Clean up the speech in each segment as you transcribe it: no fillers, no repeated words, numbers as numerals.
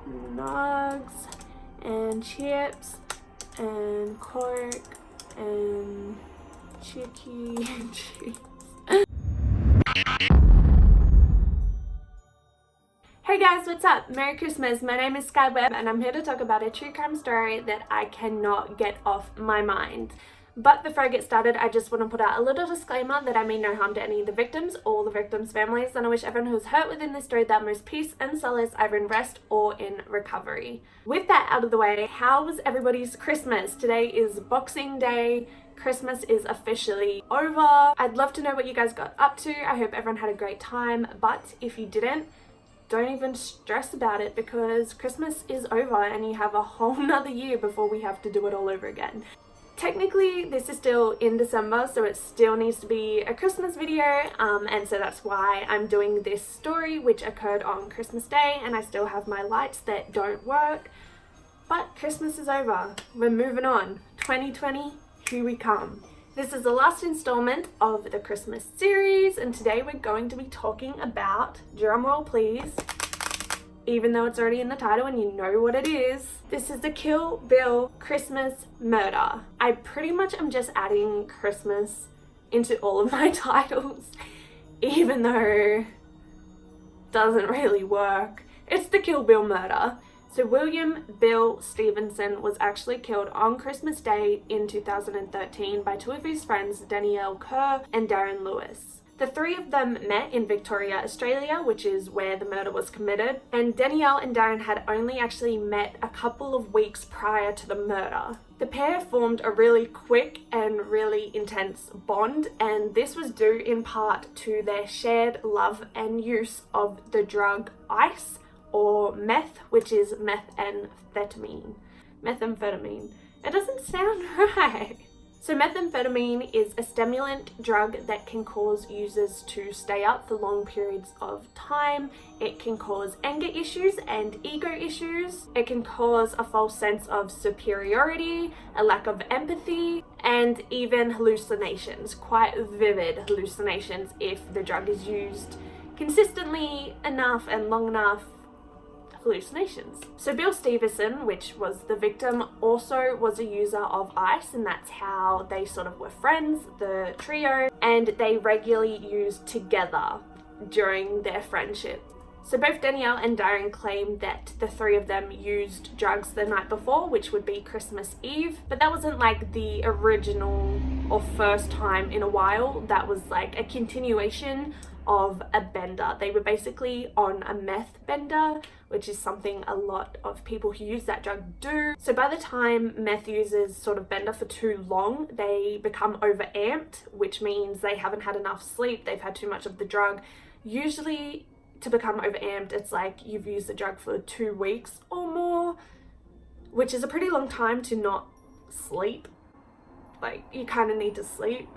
nugs and chips and Coke and chicky and cheese. Hey guys, what's up? Merry Christmas. My name is Sky Webb and I'm here to talk about a true crime story that I cannot get off my mind. But before I get started, I just want to put out a little disclaimer that I mean no harm to any of the victims or the victims' families, and I wish everyone who's hurt within this story the utmost peace and solace, either in rest or in recovery. With that out of the way, how was everybody's Christmas? Today is Boxing Day. Christmas is officially over. I'd love to know what you guys got up to. I hope everyone had a great time, but if you didn't, don't even stress about it because Christmas is over and you have a whole nother year before we have to do it all over again. Technically, this is still in December, so it still needs to be a Christmas video, and so that's why I'm doing this story, which occurred on Christmas Day, and I still have my lights that don't work. But Christmas is over. We're moving on. 2020, here we come. This is the last installment of the Christmas series, and today we're going to be talking about, drumroll please, even though it's already in the title and you know what it is, this is the Kill Bill Christmas murder. I pretty much am just adding Christmas into all of my titles, even though it doesn't really work. It's the Kill Bill murder. So William Bill Stevenson was actually killed on Christmas Day in 2013 by two of his friends, Danielle Kerr and Darren Lewis. The three of them met in Victoria, Australia, which is where the murder was committed, and Danielle and Darren had only actually met a couple of weeks prior to the murder. The pair formed a really quick and really intense bond, and this was due in part to their shared love and use of the drug ice, or meth, which is methamphetamine. Methamphetamine. It doesn't sound right. So methamphetamine is a stimulant drug that can cause users to stay up for long periods of time. It can cause anger issues and ego issues. It can cause a false sense of superiority, a lack of empathy, and even hallucinations, quite vivid hallucinations if the drug is used consistently enough and long enough. Hallucinations. So Bill Stevenson, which was the victim, also was a user of ice, and that's how they sort of were friends, the trio, and they regularly used together during their friendship. So both Danielle and Darren claimed that the three of them used drugs the night before, which would be Christmas Eve, but that wasn't like the original or first time in a while. That was like a continuation of a bender. They were basically on a meth bender, which is something a lot of people who use that drug do. So by the time meth users sort of bender for too long, they become overamped, which means they haven't had enough sleep, they've had too much of the drug. Usually to become overamped, it's like you've used the drug for 2 weeks or more, which is a pretty long time to not sleep. Like, you kind of need to sleep.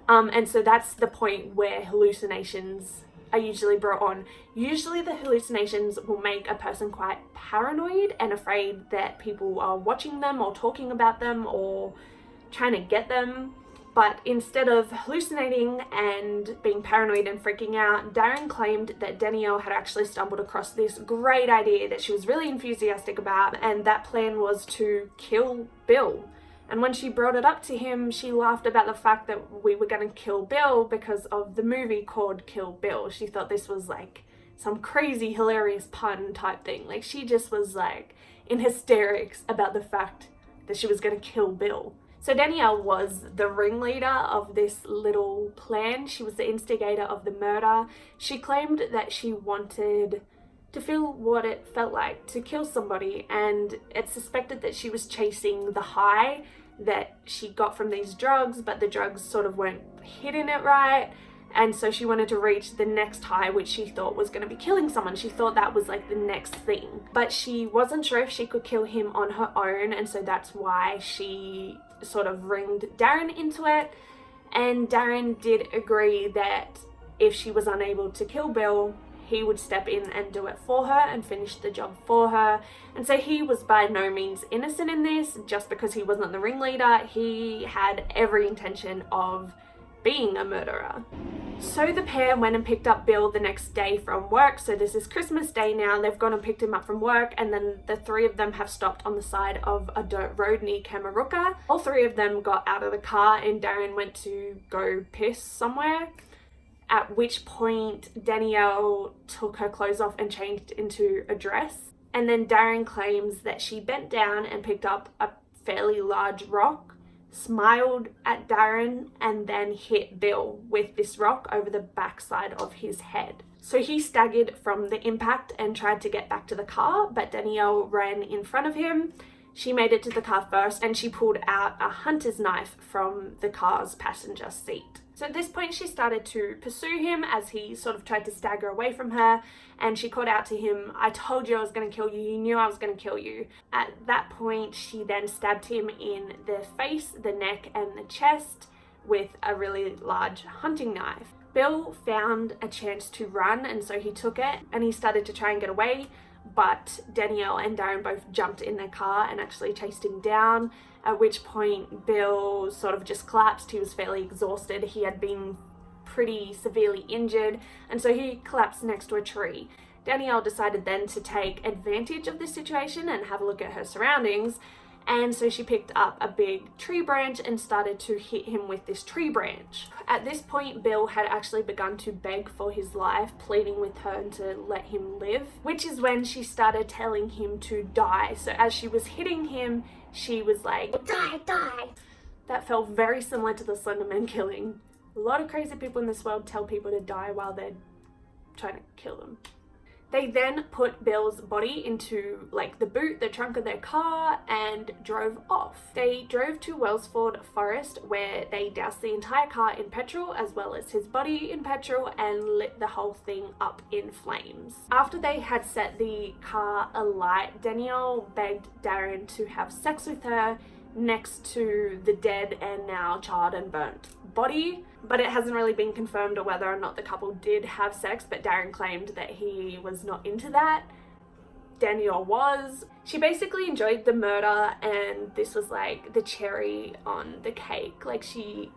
And so that's the point where hallucinations are usually brought on. Usually the hallucinations will make a person quite paranoid and afraid that people are watching them or talking about them or trying to get them. But instead of hallucinating and being paranoid and freaking out, Darren claimed that Danielle had actually stumbled across this great idea that she was really enthusiastic about, and that plan was to kill Bill. And when she brought it up to him, she laughed about the fact that we were going to kill Bill because of the movie called Kill Bill. She thought this was like some crazy, hilarious pun type thing. Like, she just was like in hysterics about the fact that she was going to kill Bill. So Danielle was the ringleader of this little plan. She was the instigator of the murder. She claimed that she wanted to feel what it felt like to kill somebody, and it's suspected that she was chasing the high that she got from these drugs, but the drugs sort of weren't hitting it right, and so she wanted to reach the next high, which she thought was going to be killing someone. She thought that was like the next thing, but she wasn't sure if she could kill him on her own, and so that's why she sort of ringed Darren into it. And Darren did agree that if she was unable to kill Bill, he would step in and do it for her and finish the job for her. And so he was by no means innocent in this. Just because he wasn't the ringleader, he had every intention of being a murderer. So the pair went and picked up Bill the next day from work. So this is Christmas Day now. They've gone and picked him up from work, and then the three of them have stopped on the side of a dirt road near Kamarooka. All three of them got out of the car and Darren went to go piss somewhere, at which point Danielle took her clothes off and changed into a dress. And then Darren claims that she bent down and picked up a fairly large rock, smiled at Darren, and then hit Bill with this rock over the backside of his head. So he staggered from the impact and tried to get back to the car, but Danielle ran in front of him. She made it to the car first and she pulled out a hunter's knife from the car's passenger seat. So at this point she started to pursue him as he sort of tried to stagger away from her, and she called out to him, "I told you I was going to kill you, you knew I was going to kill you." At that point she then stabbed him in the face, the neck and the chest with a really large hunting knife. Bill found a chance to run, and so he took it and he started to try and get away, but Danielle and Darren both jumped in their car and actually chased him down, at which point Bill sort of just collapsed. He was fairly exhausted. He had been pretty severely injured, and so he collapsed next to a tree. Danielle decided then to take advantage of this situation and have a look at her surroundings, and so she picked up a big tree branch and started to hit him with this tree branch. At this point, Bill had actually begun to beg for his life, pleading with her to let him live, which is when she started telling him to die. So as she was hitting him, she was like, "Die, die." That felt very similar to the Slender Man killing. A lot of crazy people in this world tell people to die while they're trying to kill them. They then put Bill's body into the boot, the trunk of their car, and drove off. They drove to Wellsford Forest, where they doused the entire car in petrol as well as his body in petrol and lit the whole thing up in flames. After they had set the car alight, Danielle begged Darren to have sex with her next to the dead and now charred and burnt body, but it hasn't really been confirmed whether or not the couple did have sex, but Darren claimed that he was not into that. Danielle was. She basically enjoyed the murder, and this was like the cherry on the cake. Like she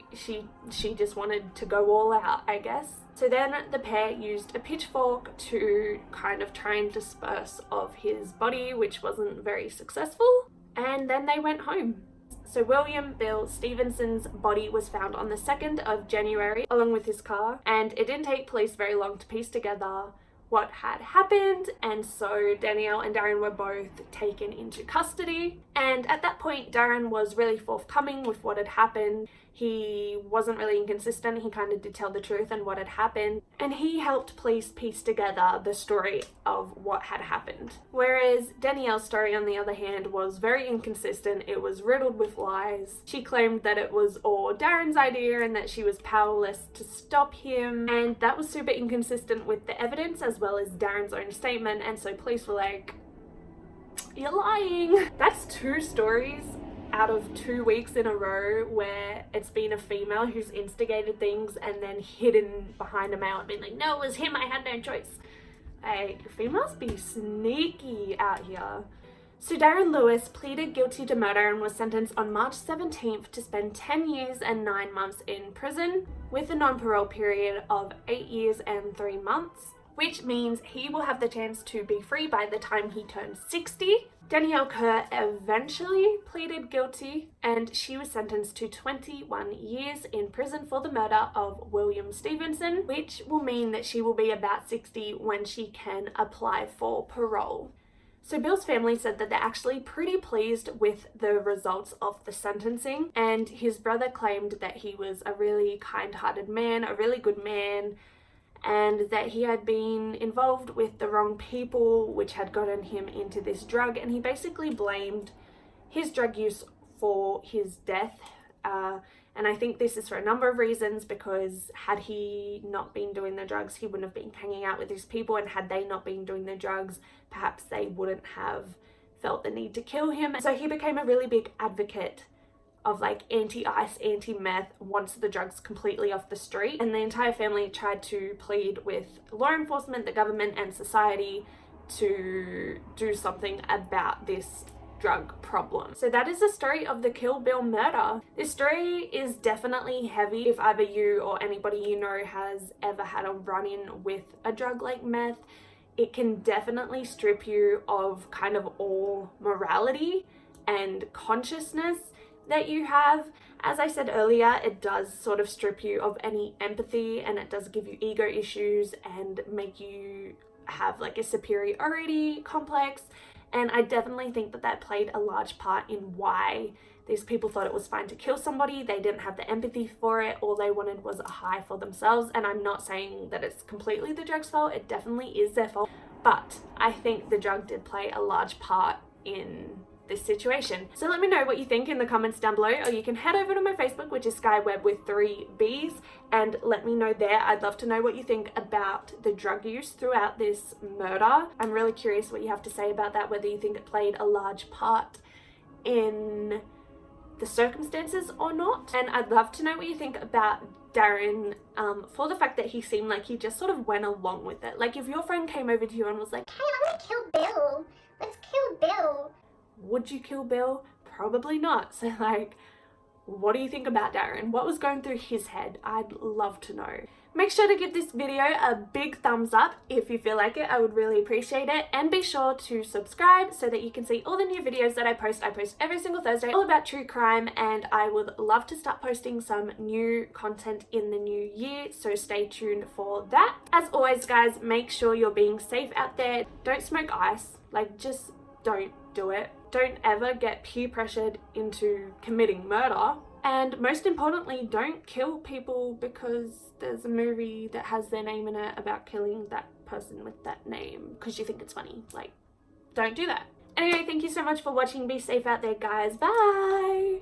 just wanted to go all out, I guess. So then the pair used a pitchfork to kind of try and disperse of his body, which wasn't very successful, and then they went home. So William Bill Stevenson's body was found on the 2nd of January along with his car, and it didn't take police very long to piece together what had happened, and so Danielle and Darren were both taken into custody. And at that point Darren was really forthcoming with what had happened. He wasn't really inconsistent. He kind of did tell the truth and what had happened, and he helped police piece together the story of what had happened. Whereas Danielle's story, on the other hand, was very inconsistent. It was riddled with lies. She claimed that it was all Darren's idea and that she was powerless to stop him, and that was super inconsistent with the evidence as well as Darren's own statement, and so police were like, "You're lying." That's 2 stories out of 2 weeks in a row where it's been a female who's instigated things and then hidden behind a male and been like, "No, it was him, I had no choice." Females be sneaky out here. So Darren Lewis pleaded guilty to murder and was sentenced on March 17th to spend 10 years and 9 months in prison with a non-parole period of 8 years and 3 months, which means he will have the chance to be free by the time he turns 60. Danielle Kerr eventually pleaded guilty, and she was sentenced to 21 years in prison for the murder of William Stevenson, which will mean that she will be about 60 when she can apply for parole. So Bill's family said that they're actually pretty pleased with the results of the sentencing, and his brother claimed that he was a really kind-hearted man, a really good man, and that he had been involved with the wrong people, which had gotten him into this drug, and he basically blamed his drug use for his death. And I think this is for a number of reasons, because had he not been doing the drugs, he wouldn't have been hanging out with these people, and had they not been doing the drugs, perhaps they wouldn't have felt the need to kill him. So he became a really big advocate of anti-ice, anti-meth, wants the drugs completely off the street, and the entire family tried to plead with law enforcement, the government and society to do something about this drug problem. So that is the story of the Kill Bill murder. This story is definitely heavy. If either you or anybody you know has ever had a run-in with a drug like meth, it can definitely strip you of kind of all morality and consciousness that you have. As I said earlier, it does sort of strip you of any empathy, and it does give you ego issues and make you have like a superiority complex. And I definitely think that that played a large part in why these people thought it was fine to kill somebody. They didn't have the empathy for it. All they wanted was a high for themselves. And I'm not saying that it's completely the drug's fault. It definitely is their fault. But I think the drug did play a large part in this situation. So let me know what you think in the comments down below, or you can head over to my Facebook, which is skyweb with 3 B's, and let me know there. I'd love to know what you think about the drug use throughout this murder. I'm really curious what you have to say about that, whether you think it played a large part in the circumstances or not. And I'd love to know what you think about Darren, for the fact that he seemed like he just sort of went along with it. Like if your friend came over to you and was like, hey, I want to kill Bill, let's kill Bill, would you kill Bill? Probably not. So like, what do you think about Darren? What was going through his head? I'd love to know. Make sure to give this video a big thumbs up if you feel like it. I would really appreciate it. And be sure to subscribe so that you can see all the new videos that I post. I post every single Thursday all about true crime, and I would love to start posting some new content in the new year. So stay tuned for that. As always, guys, make sure you're being safe out there. Don't smoke ice. Like, just don't do it. Don't ever get peer pressured into committing murder. And most importantly, don't kill people because there's a movie that has their name in it about killing that person with that name because you think it's funny. Like, don't do that. Anyway, thank you so much for watching. Be safe out there, guys. Bye!